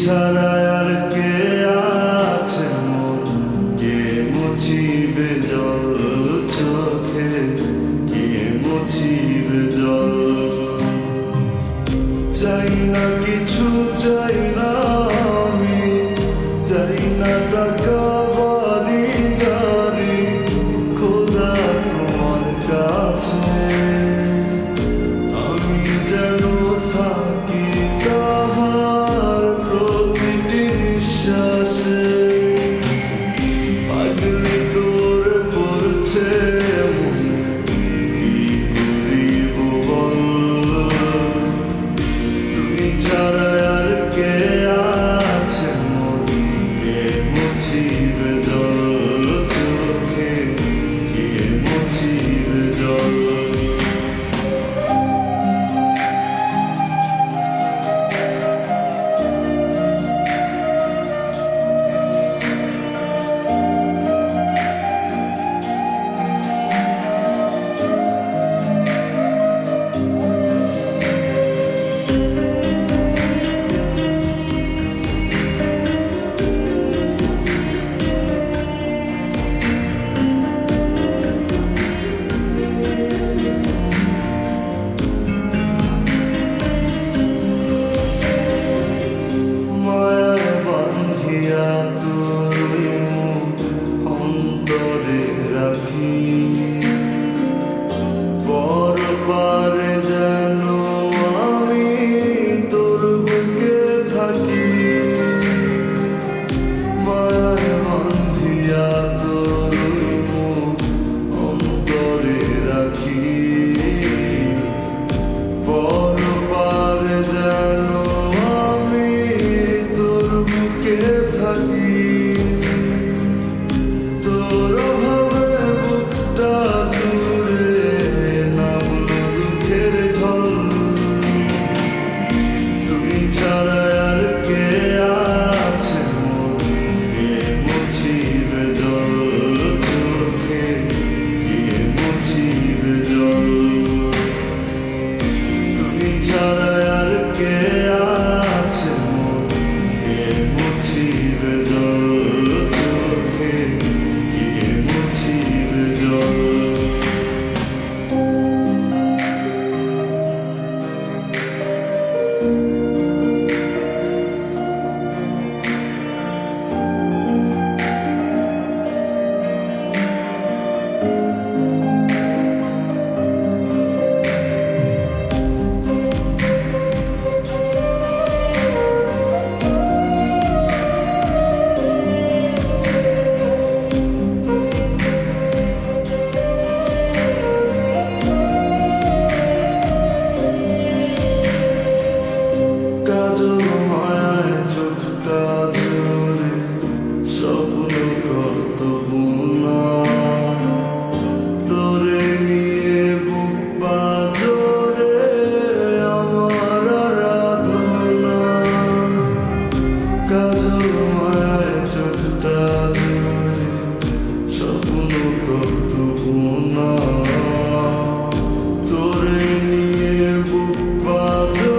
ছাড়া আর কে আছে মোর, কে মুছিবে জল চোখে, কে মুছিবে জল। চাই না কিছু, চাই না আমি, চাই না টাকা বাড়ি গাড়ি, খোদা তোমার কাছে আমি যেন থাকি তাহার প্রতিটি নিঃশ্বাসে। পাগলি তোর পড়ছে কি করিব বল, তুই ছাড়া আর কে আছে মোর, কে মুছিবে জল চোখে, কে মুছিবে জল। অন্তরে রাখি পরপারে যেন আমি তোর বুকে থাকি। মায়ার বান্ধিয়া তোর মুখ অন্তরে রাখি পরপারে যেন আমি তোর বুকে থাকি। তোর ভাবে বুকটা জুড়ে নামলো দুঃখের ঢল, তুই ছাড়া আর কে আছে মোর, কে মুছিবে জল চোখে, কে মুছিবে জল। তুই ছাড়া আর কে আছে মোর, কে মুছিবে জল চোখে, কে মুছিবে জল। কাজল মায়ায় চোখটা জোরে স্বপ্ন কত বুনা, তোরে নিয়ে বুক পাথরে আমার আরাধনা। কাজল মায়ায় চোখটা জোরে স্বপ্ন কত বুনা, তোরে নিয়ে বুক পাথরে